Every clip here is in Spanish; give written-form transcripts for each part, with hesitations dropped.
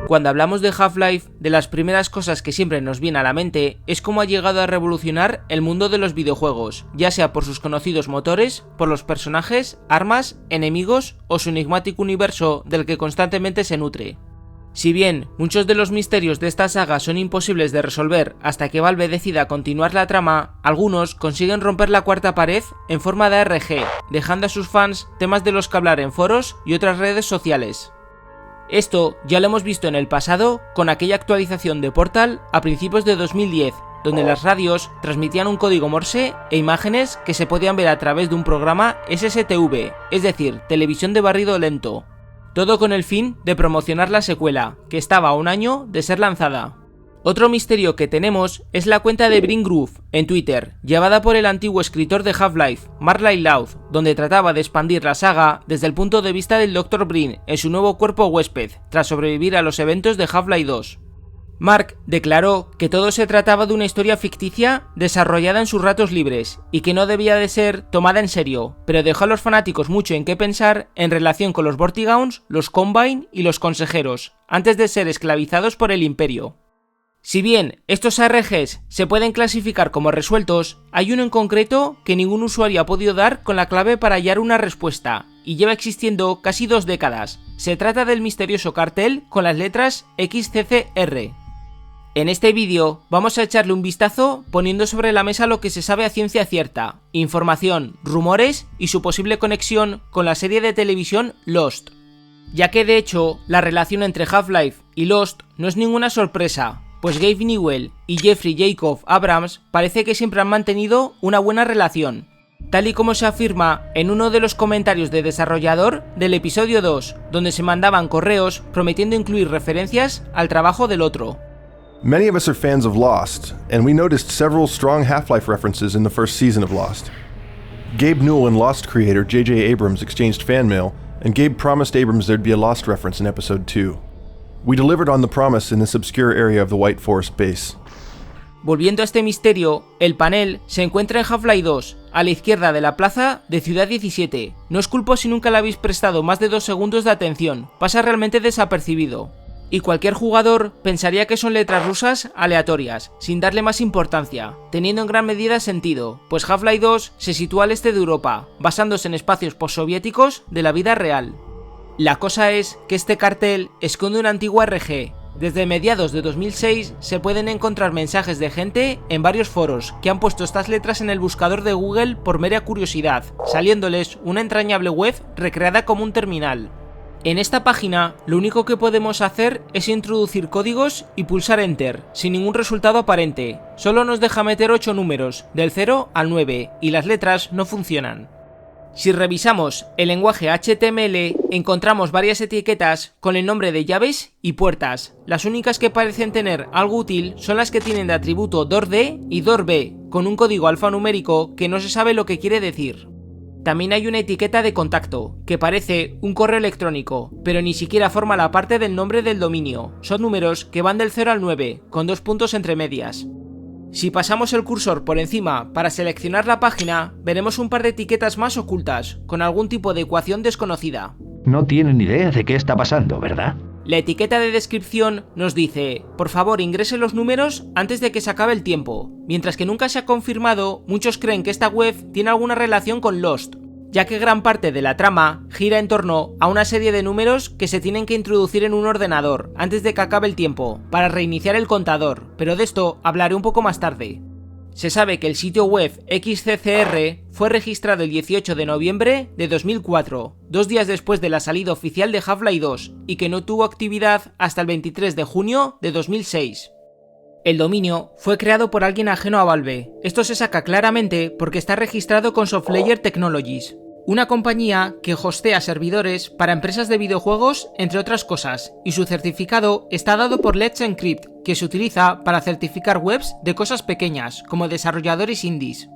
Cuando hablamos de Half-Life, de las primeras cosas que siempre nos viene a la mente es cómo ha llegado a revolucionar el mundo de los videojuegos, ya sea por sus conocidos motores, por los personajes, armas, enemigos o su enigmático universo del que constantemente se nutre. Si bien muchos de los misterios de esta saga son imposibles de resolver hasta que Valve decida continuar la trama, algunos consiguen romper la cuarta pared en forma de ARG, dejando a sus fans temas de los que hablar en foros y otras redes sociales. Esto ya lo hemos visto en el pasado con aquella actualización de Portal a principios de 2010, donde las radios transmitían un código Morse e imágenes que se podían ver a través de un programa SSTV, es decir, televisión de barrido lento. Todo con el fin de promocionar la secuela, que estaba a un año de ser lanzada. Otro misterio que tenemos es la cuenta de Bring Groove en Twitter, llevada por el antiguo escritor de Half-Life, Mark Lyle, donde trataba de expandir la saga desde el punto de vista del Dr. Brin en su nuevo cuerpo huésped, tras sobrevivir a los eventos de Half-Life 2. Mark declaró que todo se trataba de una historia ficticia desarrollada en sus ratos libres y que no debía de ser tomada en serio, pero dejó a los fanáticos mucho en qué pensar en relación con los Vortigaunts, los Combine y los Consejeros, antes de ser esclavizados por el Imperio. Si bien estos ARGs se pueden clasificar como resueltos, hay uno en concreto que ningún usuario ha podido dar con la clave para hallar una respuesta, y lleva existiendo casi 2 décadas. Se trata del misterioso cartel con las letras XCCR. En este vídeo vamos a echarle un vistazo poniendo sobre la mesa lo que se sabe a ciencia cierta, información, rumores y su posible conexión con la serie de televisión Lost. Ya que de hecho la relación entre Half-Life y Lost no es ninguna sorpresa, pues Gabe Newell y Jeffrey Jacob Abrams parece que siempre han mantenido una buena relación, tal y como se afirma en uno de los comentarios de desarrollador del episodio 2, donde se mandaban correos prometiendo incluir referencias al trabajo del otro. Many of us are fans of Lost, and we noticed several strong Half-Life references in the first season of Lost. Gabe Newell and Lost creator J.J. Abrams exchanged fan mail, and Gabe promised Abrams there'd be a Lost reference in episode 2. We delivered on the promise in this obscure area of the White Forest base. Volviendo a este misterio, el panel se encuentra en Half-Life 2, a la izquierda de la plaza de Ciudad 17. No os culpo si nunca le habéis prestado más de 2 segundos de atención, pasa realmente desapercibido. Y cualquier jugador pensaría que son letras rusas aleatorias, sin darle más importancia, teniendo en gran medida sentido, pues Half-Life 2 se sitúa al este de Europa, basándose en espacios postsoviéticos de la vida real. La cosa es que este cartel esconde una antigua RG. Desde mediados de 2006 se pueden encontrar mensajes de gente en varios foros que han puesto estas letras en el buscador de Google por mera curiosidad, saliéndoles una entrañable web recreada como un terminal. En esta página lo único que podemos hacer es introducir códigos y pulsar Enter, sin ningún resultado aparente. Solo nos deja meter 8 números, del 0 al 9, y las letras no funcionan. Si revisamos el lenguaje HTML, encontramos varias etiquetas con el nombre de llaves y puertas. Las únicas que parecen tener algo útil son las que tienen de atributo DOOR-D y DOOR-B, con un código alfanumérico que no se sabe lo que quiere decir. También hay una etiqueta de contacto, que parece un correo electrónico, pero ni siquiera forma la parte del nombre del dominio. Son números que van del 0 al 9, con 2 puntos entre medias. Si pasamos el cursor por encima para seleccionar la página, veremos un par de etiquetas más ocultas, con algún tipo de ecuación desconocida. No tienen idea de qué está pasando, ¿verdad? La etiqueta de descripción nos dice: por favor ingrese los números antes de que se acabe el tiempo. Mientras que nunca se ha confirmado, muchos creen que esta web tiene alguna relación con Lost, ya que gran parte de la trama gira en torno a una serie de números que se tienen que introducir en un ordenador antes de que acabe el tiempo, para reiniciar el contador, pero de esto hablaré un poco más tarde. Se sabe que el sitio web XCCR fue registrado el 18 de noviembre de 2004, 2 días después de la salida oficial de Half-Life 2, y que no tuvo actividad hasta el 23 de junio de 2006. El dominio fue creado por alguien ajeno a Valve. Esto se saca claramente porque está registrado con SoftLayer Technologies, una compañía que hostea servidores para empresas de videojuegos, entre otras cosas, y su certificado está dado por Let's Encrypt, que se utiliza para certificar webs de cosas pequeñas, como desarrolladores indies.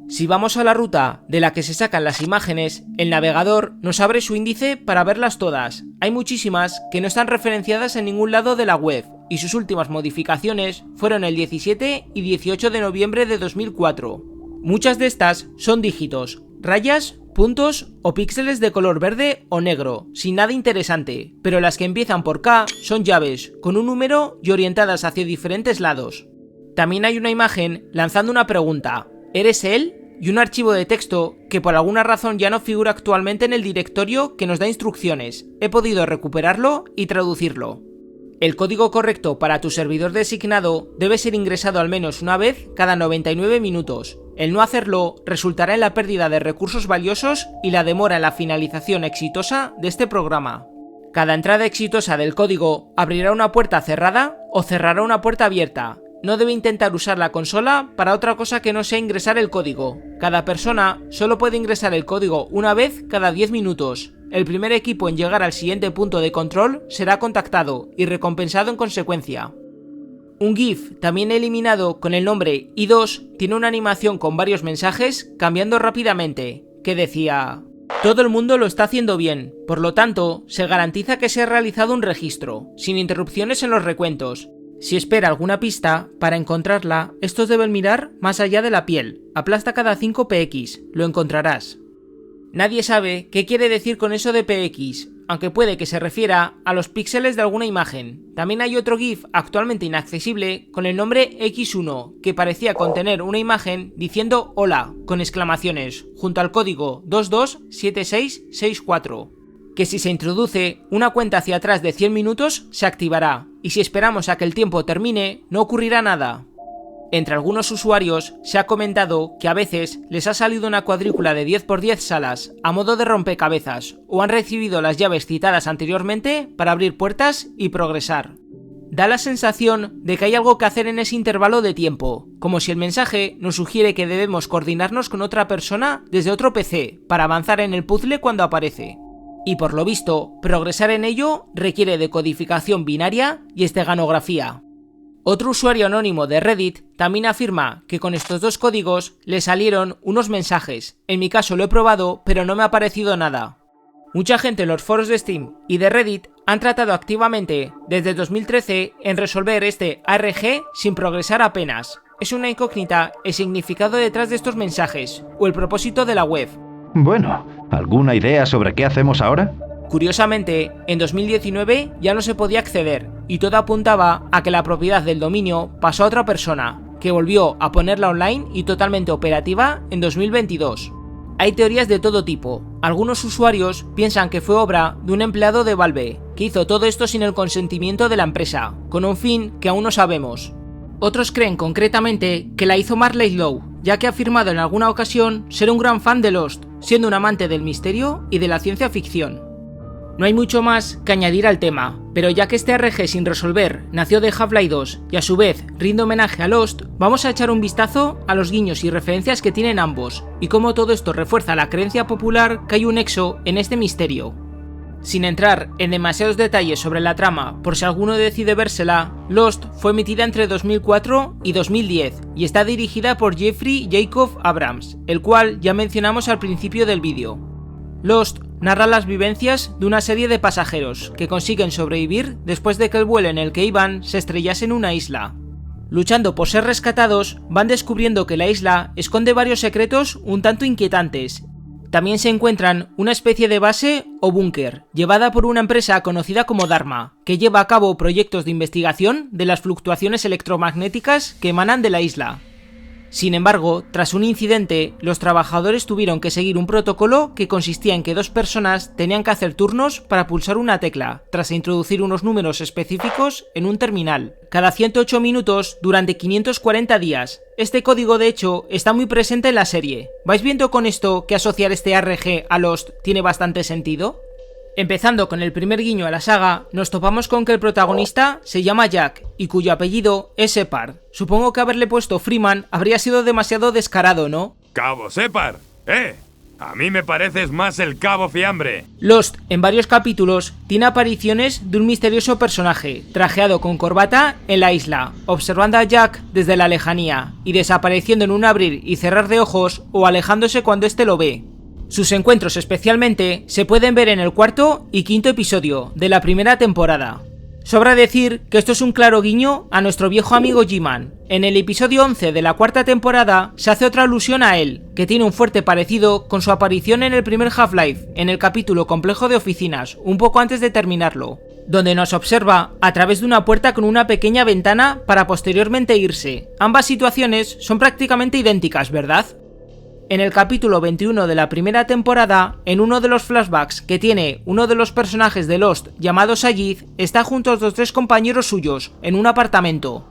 Si vamos a la ruta de la que se sacan las imágenes, el navegador nos abre su índice para verlas todas. Hay muchísimas que no están referenciadas en ningún lado de la web, y sus últimas modificaciones fueron el 17 y 18 de noviembre de 2004. Muchas de estas son dígitos, rayas puntos o píxeles de color verde o negro, sin nada interesante, pero las que empiezan por K son llaves, con un número y orientadas hacia diferentes lados. También hay una imagen lanzando una pregunta, ¿eres él? Y un archivo de texto que por alguna razón ya no figura actualmente en el directorio que nos da instrucciones. He podido recuperarlo y traducirlo. El código correcto para tu servidor designado debe ser ingresado al menos una vez cada 99 minutos. El no hacerlo resultará en la pérdida de recursos valiosos y la demora en la finalización exitosa de este programa. Cada entrada exitosa del código abrirá una puerta cerrada o cerrará una puerta abierta. No debe intentar usar la consola para otra cosa que no sea ingresar el código. Cada persona solo puede ingresar el código una vez cada 10 minutos. El primer equipo en llegar al siguiente punto de control será contactado y recompensado en consecuencia. Un GIF, también eliminado con el nombre I2, tiene una animación con varios mensajes cambiando rápidamente, que decía: todo el mundo lo está haciendo bien, por lo tanto, se garantiza que se ha realizado un registro, sin interrupciones en los recuentos. Si espera alguna pista, para encontrarla, estos deben mirar más allá de la piel. Aplasta cada 5 px, lo encontrarás. Nadie sabe qué quiere decir con eso de px, aunque puede que se refiera a los píxeles de alguna imagen. También hay otro GIF actualmente inaccesible con el nombre X1, que parecía contener una imagen diciendo hola, con exclamaciones, junto al código 227664. Que si se introduce una cuenta hacia atrás de 100 minutos se activará, y si esperamos a que el tiempo termine no ocurrirá nada. Entre algunos usuarios se ha comentado que a veces les ha salido una cuadrícula de 10×10 salas a modo de rompecabezas o han recibido las llaves citadas anteriormente para abrir puertas y progresar. Da la sensación de que hay algo que hacer en ese intervalo de tiempo, como si el mensaje nos sugiere que debemos coordinarnos con otra persona desde otro PC para avanzar en el puzzle cuando aparece. Y por lo visto, progresar en ello requiere de codificación binaria y esteganografía. Otro usuario anónimo de Reddit también afirma que con estos dos códigos le salieron unos mensajes. En mi caso lo he probado, pero no me ha parecido nada. Mucha gente en los foros de Steam y de Reddit han tratado activamente desde 2013 en resolver este ARG sin progresar apenas. Es una incógnita el significado detrás de estos mensajes o el propósito de la web. Bueno, ¿alguna idea sobre qué hacemos ahora? Curiosamente, en 2019 ya no se podía acceder y todo apuntaba a que la propiedad del dominio pasó a otra persona, que volvió a ponerla online y totalmente operativa en 2022. Hay teorías de todo tipo. Algunos usuarios piensan que fue obra de un empleado de Valve, que hizo todo esto sin el consentimiento de la empresa, con un fin que aún no sabemos. Otros creen concretamente que la hizo Marley Lowe, ya que ha afirmado en alguna ocasión ser un gran fan de Lost, siendo un amante del misterio y de la ciencia ficción. No hay mucho más que añadir al tema, pero ya que este ARG sin resolver nació de Half-Life 2 y a su vez rinde homenaje a Lost, vamos a echar un vistazo a los guiños y referencias que tienen ambos, y cómo todo esto refuerza la creencia popular que hay un nexo en este misterio. Sin entrar en demasiados detalles sobre la trama, por si alguno decide vérsela, Lost fue emitida entre 2004 y 2010 y está dirigida por Jeffrey Jacob Abrams, el cual ya mencionamos al principio del vídeo. Lost narra las vivencias de una serie de pasajeros que consiguen sobrevivir después de que el vuelo en el que iban se estrellase en una isla. Luchando por ser rescatados, van descubriendo que la isla esconde varios secretos un tanto inquietantes. También se encuentran una especie de base o búnker, llevada por una empresa conocida como Dharma, que lleva a cabo proyectos de investigación de las fluctuaciones electromagnéticas que emanan de la isla. Sin embargo, tras un incidente, los trabajadores tuvieron que seguir un protocolo que consistía en que dos personas tenían que hacer turnos para pulsar una tecla, tras introducir unos números específicos en un terminal, cada 108 minutos durante 540 días. Este código de hecho está muy presente en la serie. ¿Vais viendo con esto que asociar este ARG a Lost tiene bastante sentido? Empezando con el primer guiño a la saga, nos topamos con que el protagonista se llama Jack y cuyo apellido es Shepard. Supongo que haberle puesto Freeman habría sido demasiado descarado, ¿no? ¡Cabo Shepard! A mí me pareces más el Cabo Fiambre. Lost, en varios capítulos, tiene apariciones de un misterioso personaje, trajeado con corbata en la isla, observando a Jack desde la lejanía y desapareciendo en un abrir y cerrar de ojos o alejándose cuando éste lo ve. Sus encuentros especialmente se pueden ver en el cuarto y quinto episodio de la primera temporada. Sobra decir que esto es un claro guiño a nuestro viejo amigo G-Man. En el episodio 11 de la cuarta temporada se hace otra alusión a él, que tiene un fuerte parecido con su aparición en el primer Half-Life, en el capítulo Complejo de Oficinas, un poco antes de terminarlo, donde nos observa a través de una puerta con una pequeña ventana para posteriormente irse. Ambas situaciones son prácticamente idénticas, ¿verdad? En el capítulo 21 de la primera temporada, en uno de los flashbacks que tiene uno de los personajes de Lost llamado Sayid, está junto a los 3 compañeros suyos, en un apartamento.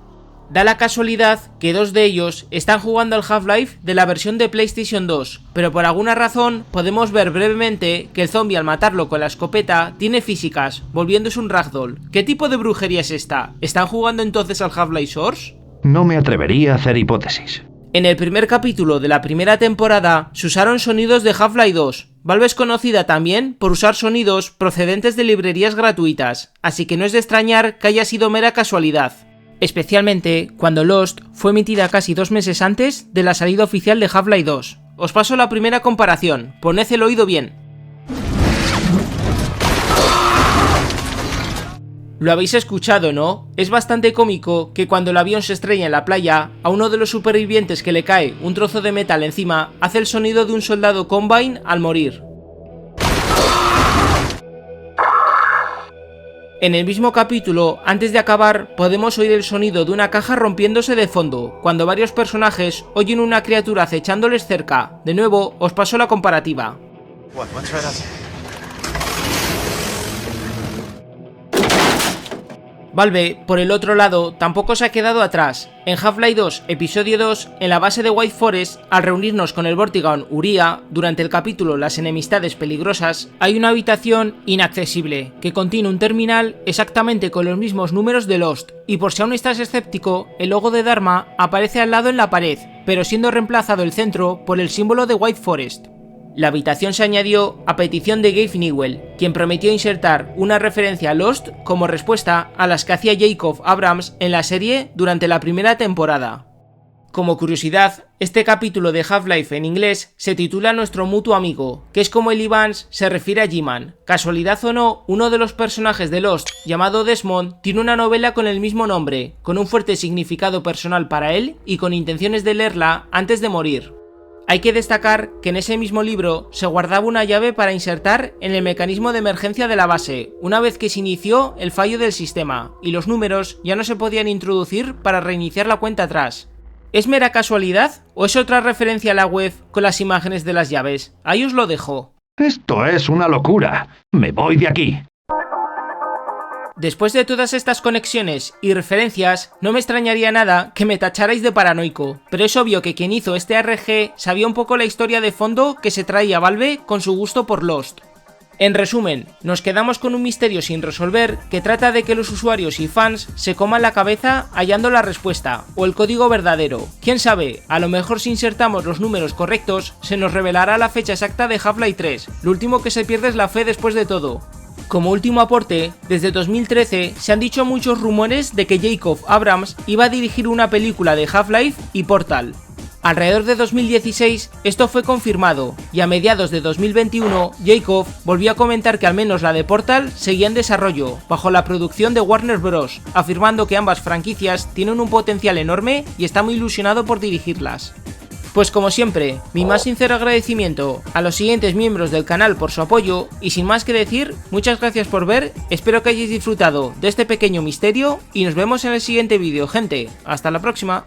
Da la casualidad que 2 de ellos están jugando al Half-Life de la versión de PlayStation 2, pero por alguna razón podemos ver brevemente que el zombie al matarlo con la escopeta tiene físicas, volviéndose un ragdoll. ¿Qué tipo de brujería es esta? ¿Están jugando entonces al Half-Life Source? No me atrevería a hacer hipótesis. En el primer capítulo de la primera temporada se usaron sonidos de Half-Life 2. Valve es conocida también por usar sonidos procedentes de librerías gratuitas, así que no es de extrañar que haya sido mera casualidad. Especialmente cuando Lost fue emitida casi 2 meses antes de la salida oficial de Half-Life 2. Os paso la primera comparación, poned el oído bien. Lo habéis escuchado, ¿no? Es bastante cómico que cuando el avión se estrella en la playa, a uno de los supervivientes que le cae un trozo de metal encima, hace el sonido de un soldado Combine al morir. En el mismo capítulo, antes de acabar, podemos oír el sonido de una caja rompiéndose de fondo, cuando varios personajes oyen una criatura acechándoles cerca. De nuevo, os paso la comparativa. Valve, por el otro lado, tampoco se ha quedado atrás. En Half-Life 2, episodio 2, en la base de White Forest, al reunirnos con el Vortigaunt Uría, durante el capítulo Las enemistades peligrosas, hay una habitación inaccesible, que contiene un terminal exactamente con los mismos números de Lost, y por si aún estás escéptico, el logo de Dharma aparece al lado en la pared, pero siendo reemplazado el centro por el símbolo de White Forest. La habitación se añadió a petición de Gabe Newell, quien prometió insertar una referencia a Lost como respuesta a las que hacía Jacob Abrams en la serie durante la primera temporada. Como curiosidad, este capítulo de Half-Life en inglés se titula Nuestro mutuo amigo, que es como Eli Vance se refiere a G-Man. Casualidad o no, uno de los personajes de Lost, llamado Desmond, tiene una novela con el mismo nombre, con un fuerte significado personal para él y con intenciones de leerla antes de morir. Hay que destacar que en ese mismo libro se guardaba una llave para insertar en el mecanismo de emergencia de la base, una vez que se inició el fallo del sistema, y los números ya no se podían introducir para reiniciar la cuenta atrás. ¿Es mera casualidad o es otra referencia a la web con las imágenes de las llaves? Ahí os lo dejo. Esto es una locura. Me voy de aquí. Después de todas estas conexiones y referencias, no me extrañaría nada que me tacharais de paranoico, pero es obvio que quien hizo este RG sabía un poco la historia de fondo que se traía Valve con su gusto por Lost. En resumen, nos quedamos con un misterio sin resolver que trata de que los usuarios y fans se coman la cabeza hallando la respuesta, o el código verdadero. Quién sabe, a lo mejor si insertamos los números correctos, se nos revelará la fecha exacta de Half-Life 3, lo último que se pierde es la fe después de todo. Como último aporte, desde 2013 se han dicho muchos rumores de que Jacob Abrams iba a dirigir una película de Half-Life y Portal. Alrededor de 2016 esto fue confirmado, y a mediados de 2021 Jacob volvió a comentar que al menos la de Portal seguía en desarrollo, bajo la producción de Warner Bros., afirmando que ambas franquicias tienen un potencial enorme y está muy ilusionado por dirigirlas. Pues como siempre, mi más sincero agradecimiento a los siguientes miembros del canal por su apoyo, y sin más que decir, muchas gracias por ver, espero que hayáis disfrutado de este pequeño misterio y nos vemos en el siguiente vídeo, gente. Hasta la próxima.